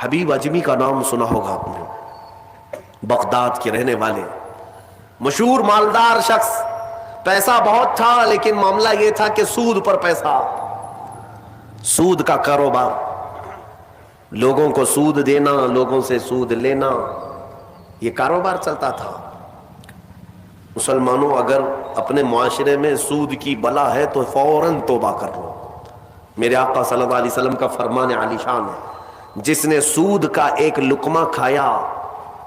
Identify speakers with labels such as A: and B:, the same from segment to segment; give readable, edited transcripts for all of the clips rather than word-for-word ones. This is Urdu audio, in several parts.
A: حبیب اجمی کا نام سنا ہوگا آپ نے، بغداد کے رہنے والے مشہور مالدار شخص، پیسہ بہت تھا لیکن معاملہ یہ تھا کہ سود پر پیسہ، سود کا کاروبار، لوگوں کو سود دینا، لوگوں سے سود لینا، یہ کاروبار چلتا تھا۔ مسلمانوں اگر اپنے معاشرے میں سود کی بلا ہے تو فوراً توبہ کر لو۔ میرے آقا صلی اللہ علیہ وسلم کا فرمان عالی شان ہے، جس نے سود کا ایک لقمہ کھایا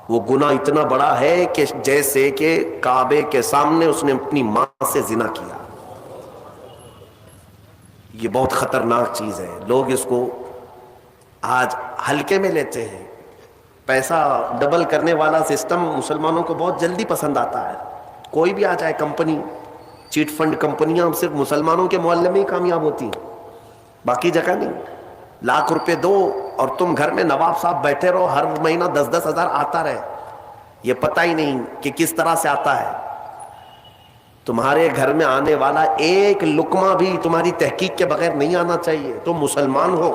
A: وہ گناہ اتنا بڑا ہے کہ جیسے کہ کعبے کے سامنے اس نے اپنی ماں سے زنا کیا۔ یہ بہت خطرناک چیز ہے، لوگ اس کو آج ہلکے میں لیتے ہیں۔ پیسہ ڈبل کرنے والا سسٹم مسلمانوں کو بہت جلدی پسند آتا ہے، کوئی بھی آ جائے کمپنی، چیٹ فنڈ کمپنیاں صرف مسلمانوں کے محلے میں ہی کامیاب ہوتی ہیں، باقی جگہ نہیں۔ لاکھ روپے دو اور تم گھر میں نواب صاحب بیٹھے رہو، ہر مہینہ 10-10 ہزار آتا رہے، یہ پتہ ہی نہیں کہ کس طرح سے آتا ہے۔ تمہارے گھر میں آنے والا ایک لقمہ بھی تمہاری تحقیق کے بغیر نہیں آنا چاہیے، تم مسلمان ہو۔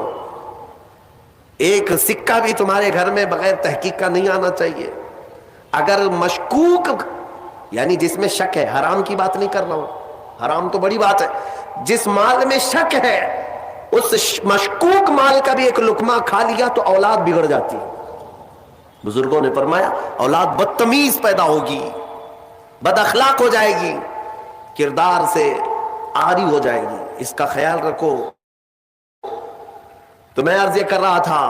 A: ایک سکہ بھی تمہارے گھر میں بغیر تحقیق کا نہیں آنا چاہیے۔ اگر مشکوک، یعنی جس میں شک ہے، حرام کی بات نہیں کر رہا ہوں، حرام تو بڑی بات ہے، جس مال میں شک ہے اس مشکوک مال کا بھی ایک لقمہ کھا لیا تو اولاد بگڑ جاتی ہے۔ بزرگوں نے فرمایا اولاد بدتمیز پیدا ہوگی، بد اخلاق ہو جائے گی، کردار سے عاری ہو جائے گی، اس کا خیال رکھو۔ تو میں عرض یہ کر رہا تھا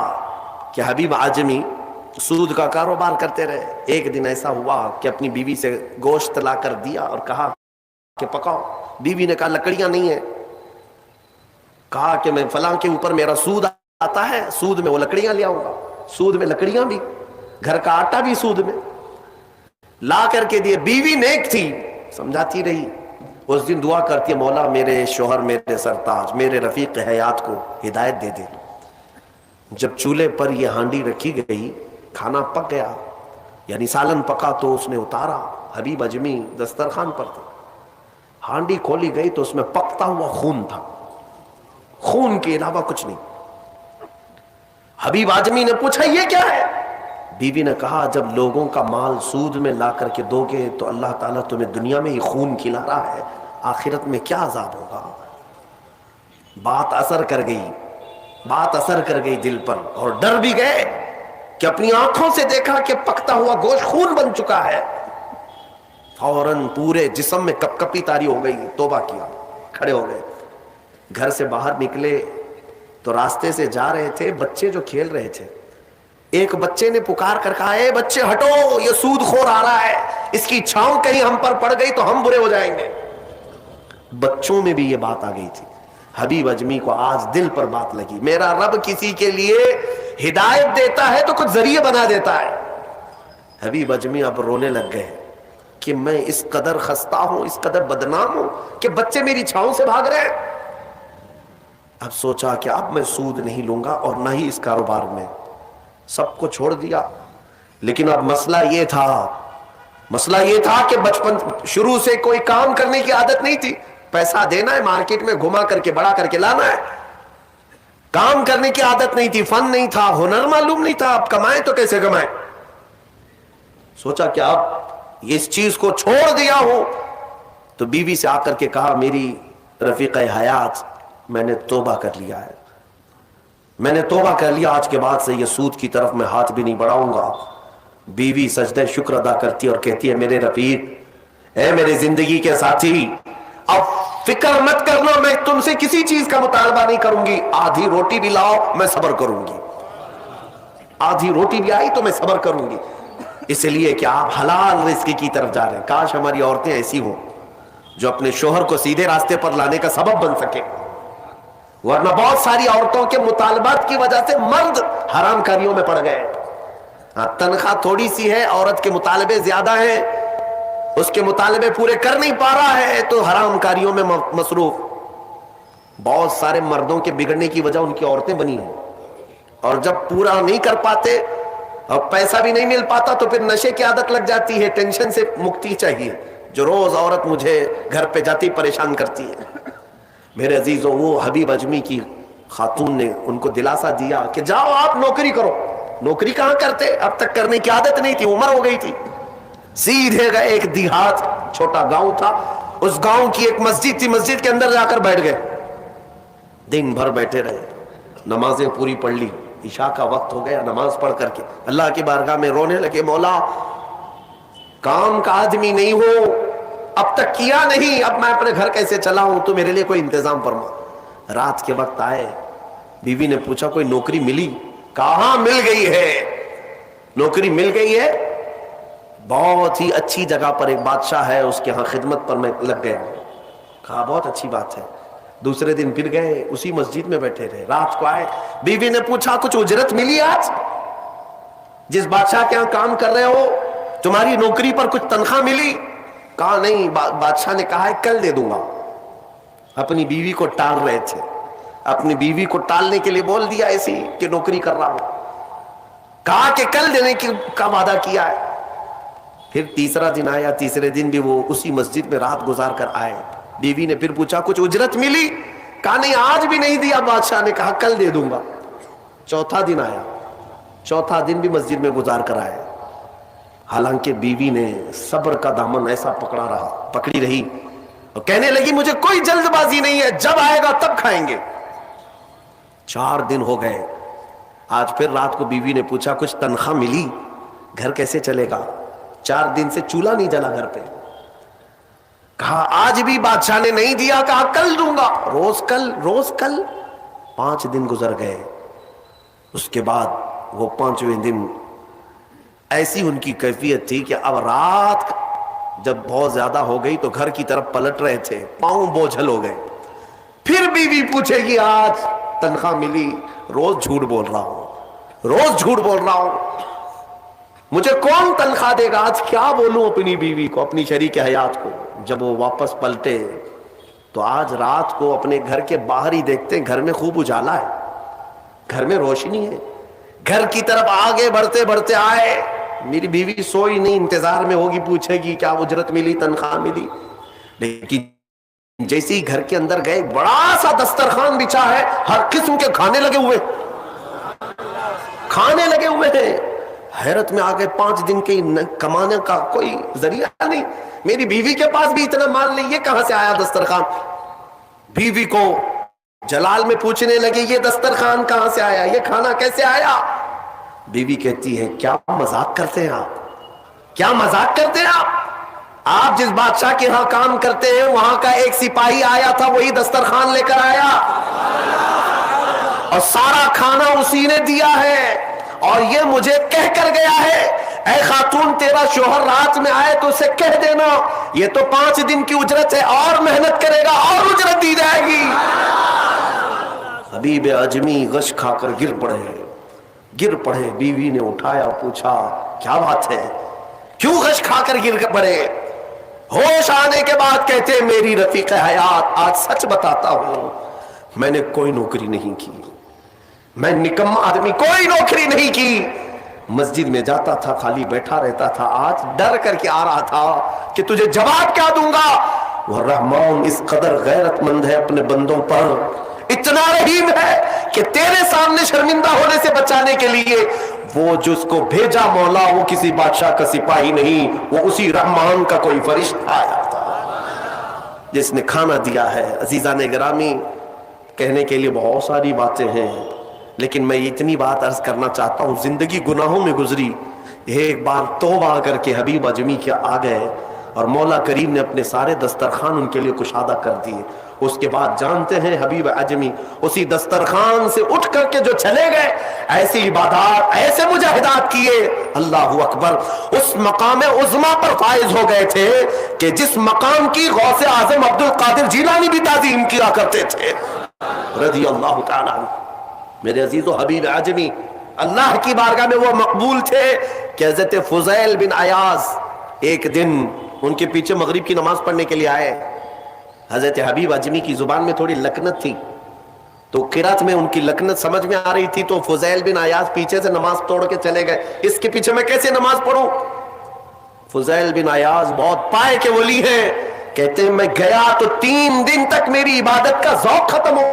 A: کہ حبیب اعجمی سود کا کاروبار کرتے رہے۔ ایک دن ایسا ہوا کہ اپنی بیوی سے گوشت لا کر دیا اور کہا کہ پکاؤ۔ بیوی نے کہا لکڑیاں نہیں ہیں، کہا کہ میں فلاں کے اوپر میرا سود آتا ہے، سود میں وہ لکڑیاں لے آؤں گا، سود میں لکڑیاں بھی، گھر کا آٹا بھی سود میں لا کر کے دیے۔ بیوی نیک تھی، سمجھاتی رہی۔ اس دن دعا کرتی ہے مولا میرے شوہر، میرے سرتاج، میرے رفیق حیات کو ہدایت دے دے۔ جب چولہے پر یہ ہانڈی رکھی گئی، کھانا پک گیا، یعنی سالن پکا تو اس نے اتارا، حبیب اجمی دسترخوان پر تھا، ہانڈی کھولی گئی تو اس میں پکتا ہوا خون تھا، خون کے علاوہ کچھ نہیں۔ حبیب اعجمی نے پوچھا یہ کیا ہے؟ بیوی نے کہا جب لوگوں کا مال سود میں لا کر کے دو گے تو اللہ تعالیٰ تمہیں دنیا میں ہی خون کھلا رہا ہے، آخرت میں کیا عذاب ہوگا۔ بات اثر کر گئی، بات اثر کر گئی دل پر، اور ڈر بھی گئے کہ اپنی آنکھوں سے دیکھا کہ پکتا ہوا گوشت خون بن چکا ہے۔ فوراً پورے جسم میں کپ کپی طاری ہو گئی، توبہ کیا، کھڑے ہو گئے۔ گھر سے باہر نکلے تو راستے سے جا رہے تھے، بچے جو کھیل رہے تھے، ایک بچے نے پکار کر کہا اے بچے ہٹو، یہ سود خور آ رہا ہے، اس کی چھاؤں کہیں ہم پر پڑ گئی تو ہم برے ہو جائیں گے۔ بچوں میں بھی یہ بات آ گئی تھی۔ حبیب اجمی کو آج دل پر بات لگی، میرا رب کسی کے لیے ہدایت دیتا ہے تو کچھ ذریعے بنا دیتا ہے۔ حبیب اجمی اب رونے لگ گئے کہ میں اس قدر خستہ ہوں، اس قدر بدنام ہوں کہ بچے میری چھاؤں سے بھاگ رہے ہیں۔ اب سوچا کہ اب میں سود نہیں لوں گا اور نہ ہی اس کاروبار میں، سب کو چھوڑ دیا۔ لیکن اب مسئلہ یہ تھا کہ بچپن شروع سے کوئی کام کرنے کی عادت نہیں تھی، پیسہ دینا ہے مارکیٹ میں گھما کر کے بڑا کر کے لانا ہے، کام کرنے کی عادت نہیں تھی، فن نہیں تھا، ہنر معلوم نہیں تھا، اب کمائیں تو کیسے کمائیں۔ سوچا کہ اب اس چیز کو چھوڑ دیا ہوں، تو بیوی سے آ کر کے کہا میری رفیق حیات میں نے توبہ کر لیا ہے، میں نے توبہ کر لیا، آج کے بعد سے یہ سود کی طرف میں ہاتھ بھی نہیں بڑھاؤں گا۔ بیوی سجدہ شکر ادا کرتی اور کہتی ہے میرے رفیق، اے میرے زندگی کے ساتھی، اب فکر مت کرنا، میں تم سے کسی چیز کا مطالبہ نہیں کروں گی، آدھی روٹی بھی لاؤ میں صبر کروں گی، آدھی روٹی بھی آئی تو میں صبر کروں گی، اس لیے کہ آپ حلال رزق کی طرف جا رہے ہیں۔ کاش ہماری عورتیں ایسی ہوں جو اپنے شوہر کو سیدھے راستے پر لانے کا سبب بن سکے، ورنہ بہت ساری عورتوں کے مطالبات کی وجہ سے مرد حرام کاریوں میں پڑ گئے۔ تنخواہ تھوڑی سی ہے، عورت کے مطالبے زیادہ ہیں، اس کے مطالبے پورے کر نہیں پا رہا ہے تو حرام کاریوں میں مصروف۔ بہت سارے مردوں کے بگڑنے کی وجہ ان کی عورتیں بنی ہیں، اور جب پورا نہیں کر پاتے اور پیسہ بھی نہیں مل پاتا تو پھر نشے کی عادت لگ جاتی ہے، ٹینشن سے مکتی چاہیے، جو روز عورت مجھے گھر پہ جاتی پریشان کرتی ہے۔ میرے عزیزوں، وہ حبیب اجمی کی خاتون نے ان کو دلاسا دیا کہ جاؤ آپ نوکری کرو، نوکری کہاں کرتے, اب تک کرنے کی عادت نہیں تھی, عمر ہو گئی تھی. سیدھے گئے ایک دیہات, چھوٹا گاؤں تھا, اس گاؤں کی ایک مسجد تھی, مسجد کے اندر جا کر بیٹھ گئے. دن بھر بیٹھے رہے, نمازیں پوری پڑھ لی, عشاء کا وقت ہو گیا, نماز پڑھ کر کے اللہ کی بارگاہ میں رونے لگے, مولا کام کا آدمی نہیں ہو, اب تک کیا نہیں, اب میں اپنے گھر کیسے چلاؤں, تو میرے لیے کوئی انتظام فرما. رات کے وقت آئے, بیوی نے پوچھا کوئی نوکری ملی؟ کہاں مل گئی ہے, نوکری مل گئی ہے, بہت ہی اچھی جگہ پر ایک بادشاہ ہے, اس کے ہاں خدمت پر میں لگ گئے. کہا بہت اچھی بات ہے. دوسرے دن پھر گئے, اسی مسجد میں بیٹھے رہے. رات کو آئے, بیوی نے پوچھا کچھ اجرت ملی آج؟ جس بادشاہ کے ہاں کام کر رہے ہو تمہاری نوکری پر کچھ تنخواہ ملی؟ کہا نہیں, بادشاہ نے کہا ہے کل دے دوں گا. اپنی بیوی کو ٹال رہے تھے, اپنی بیوی کو ٹالنے کے لیے بول دیا ایسی کہ نوکری کر رہا ہوں. کہا کہ کل دینے کا وعدہ کیا ہے. پھر تیسرا دن آیا, تیسرے دن بھی وہ اسی مسجد میں رات گزار کر آئے. بیوی نے پھر پوچھا کچھ اجرت ملی؟ کہا نہیں آج بھی نہیں دیا, بادشاہ نے کہا کل دے دوں گا. چوتھا دن آیا, چوتھا دن بھی مسجد میں گزار کر آئے. حالانکہ بیوی نے صبر کا دامن ایسا پکڑی رہی اور کہنے لگی مجھے کوئی جلد بازی نہیں ہے, جب آئے گا تب کھائیں گے. 4 دن ہو گئے. آج پھر رات کو بیوی نے پوچھا کچھ تنخواہ ملی؟ گھر کیسے چلے گا, 4 دن سے چولہا نہیں جلا گھر پہ. کہا آج بھی بادشاہ نے نہیں دیا, کہا کل دوں گا, روز کل روز کل. 5 دن گزر گئے. اس کے بعد وہ 5ویں دن ایسی ان کی کیفیت تھی کہ اب رات جب بہت زیادہ ہو گئی تو گھر کی طرف پلٹ رہے تھے, پاؤں بوجھل ہو گئے. پھر بیوی پوچھے گی آج تنخواہ ملی؟ روز جھوٹ بول رہا ہوں, روز جھوٹ بول رہا ہوں, مجھے کون تنخواہ دے گا؟ آج کیا بولوں اپنی بیوی کو, اپنی شریک حیات کو. جب وہ واپس پلٹے تو آج رات کو اپنے گھر کے باہر ہی دیکھتے ہیں گھر میں خوب اجالا ہے, گھر میں روشنی ہے. گھر کی طرف آگے بڑھتے بڑھتے آئے, میری بیوی سوئی نہیں, انتظار میں ہوگی, پوچھے گی کیا اجرت ملی, تنخواہ ملی. لیکن جیسے ہی گھر کے اندر گئے, بڑا سا دسترخوان بچھا ہے, ہر قسم کے کھانے لگے ہوئے ہیں. حیرت میں آ گئے, 5 دن کے کمانے کا کوئی ذریعہ نہیں, میری بیوی کے پاس بھی اتنا مال نہیں, یہ کہاں سے آیا دسترخوان؟ بیوی کو جلال میں پوچھنے لگے یہ دسترخوان کہاں سے آیا, یہ کھانا کیسے آیا؟ بیوی کہتی ہے کیا مذاق کرتے ہیں آپ, کیا مذاق کرتے ہیں آپ جس بادشاہ کے ہاں کام کرتے ہیں وہاں کا ایک سپاہی آیا تھا, وہی دسترخوان لے کر آیا اور سارا کھانا اسی نے دیا ہے, اور یہ مجھے کہہ کر گیا ہے اے خاتون تیرا شوہر رات میں آئے تو اسے کہہ دینا یہ تو 5 دن کی اجرت ہے, اور محنت کرے گا اور اجرت دی جائے گی. حبیب اجمی غش کھا کر گر پڑے. بیوی نے اٹھایا, پوچھا کیا بات ہے, کیوں غش کھا کر گر پڑے؟ ہوش آنے کے بعد کہتے میری رفیق حیات آج سچ بتاتا ہوں, میں نے کوئی نوکری نہیں کی, میں نکما آدمی, کوئی نوکری نہیں کی. مسجد میں جاتا تھا, خالی بیٹھا رہتا تھا. آج ڈر کر کے آ رہا تھا کہ تجھے جواب کیا دوں گا. وہ رحمان اس قدر غیرت مند ہے اپنے بندوں پر, اتنا رحیم ہے کہ تیرے سامنے شرمندہ ہونے سے بچانے کے لیے وہ جس کو بھیجا مولا وہ کسی بادشاہ کا سپاہی نہیں, وہ اسی رحمان کا کوئی فرشتہ آیا تھا جس نے کھانا دیا ہے. عزیزان گرامی, کہنے کے لیے بہت ساری باتیں ہیں, لیکن میں اتنی بات عرض کرنا چاہتا ہوں. زندگی گناہوں میں گزری, ایک بار توبہ کر کے حبیب اجمی کے آ گئے اور مولا کریم نے اپنے سارے دسترخوان ان کے لیے کشادہ کر دیے. اس کے بعد جانتے ہیں حبیب اجمی اسی دسترخوان سے اٹھ کر کے جو چلے گئے, ایسی عبادات, ایسے مجاہدات کیے, اللہ اکبر, اس مقام عظما پر فائز ہو گئے تھے کہ جس مقام کی غوث اعظم عبد القادر جیلانی بھی تعظیم کیا کرتے تھے رضی اللہ تعالیٰ عنہ. میرے عزیز و حبیب اجمی اللہ کی بارگاہ میں وہ مقبول تھے کہ حضرت فضیل بن عیاض ایک دن ان کے پیچھے مغرب کی نماز پڑھنے کے لیے آئے. حضرت حبیب اجمی کی زبان میں تھوڑی لکنت تھی, تو قرات میں ان کی لکنت سمجھ میں آ رہی تھی, تو فضیل بن عیاض پیچھے سے نماز توڑ کے چلے گئے, اس کے پیچھے میں کیسے نماز پڑھوں. فضیل بن عیاض بہت پائے کے ولی ہیں, کہتے ہیں میں گیا تو 3 دن تک میری عبادت کا ذوق ختم ہو.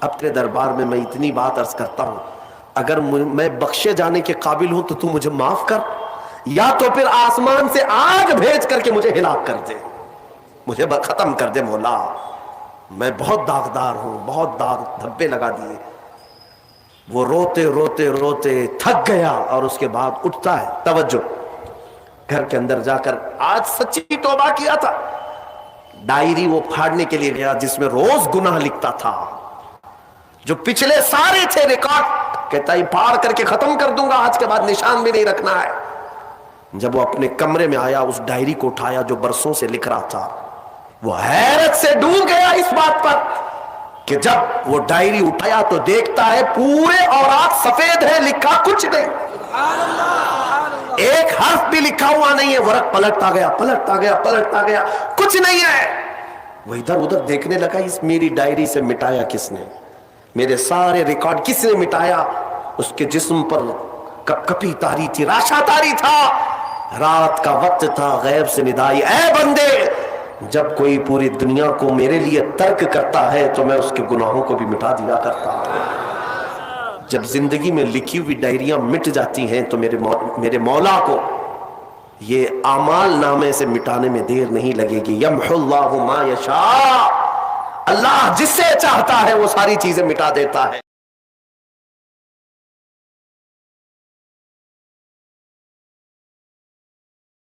A: اب تیرے دربار میں اتنی بات عرض کرتا ہوں، اگر میں بخشے جانے کے قابل ہوں تو مجھے معاف کر، یا تو پھر آسمان سے آگ بھیج کر کے مجھے ہلاک کر دے، مجھے ختم کر دے مولا، میں بہت داغدار ہوں، بہت داغ دھبے لگا دیے۔ وہ روتے روتے روتے تھک گیا اور اس کے بعد اٹھتا ہے، توجہ، گھر کے اندر جا کر آج سچی توبہ کیا تھا، ڈائری وہ پھاڑنے کے لیے گیا جس میں روز گناہ لکھتا تھا، جو پچھلے سارے تھے ریکارڈ، کہتا ہے پھاڑ کر کے ختم کر دوں گا، آج کے بعد نشان بھی نہیں رکھنا ہے۔ جب وہ اپنے کمرے میں آیا، اس ڈائری کو اٹھایا جو برسوں سے لکھ رہا تھا، وہ حیرت سے ڈوب گیا اس بات پر کہ جب وہ ڈائری اٹھایا تو دیکھتا ہے پورے اوراق سفید ہے، لکھا کچھ نہیں، ایک حرف بھی لکھا ہوا نہیں ہے۔ ورق پلٹتا گیا، پلٹتا گیا، پلٹتا گیا، کچھ نہیں ہے۔ وہ ادھر ادھر دیکھنے لگا، اس میری ڈائری سے مٹایا کس نے، میرے سارے ریکارڈ کس نے مٹایا؟ اس کے جسم پر کپ کپی تاری تھی، راشا تاری تھا، رات کا وقت تھا، غیب سے ندائی، اے بندے جب کوئی پوری دنیا کو میرے لیے ترک کرتا ہے تو میں اس کے گناہوں کو بھی مٹا دیا کرتا ہوں۔ جب زندگی میں لکھی ہوئی ڈائریاں مٹ جاتی ہیں تو میرے مولا کو یہ اعمال نامے سے مٹانے میں دیر نہیں لگے گی۔ یمحو اللہ ما یشاء، اللہ جس سے چاہتا ہے وہ ساری چیزیں مٹا دیتا ہے۔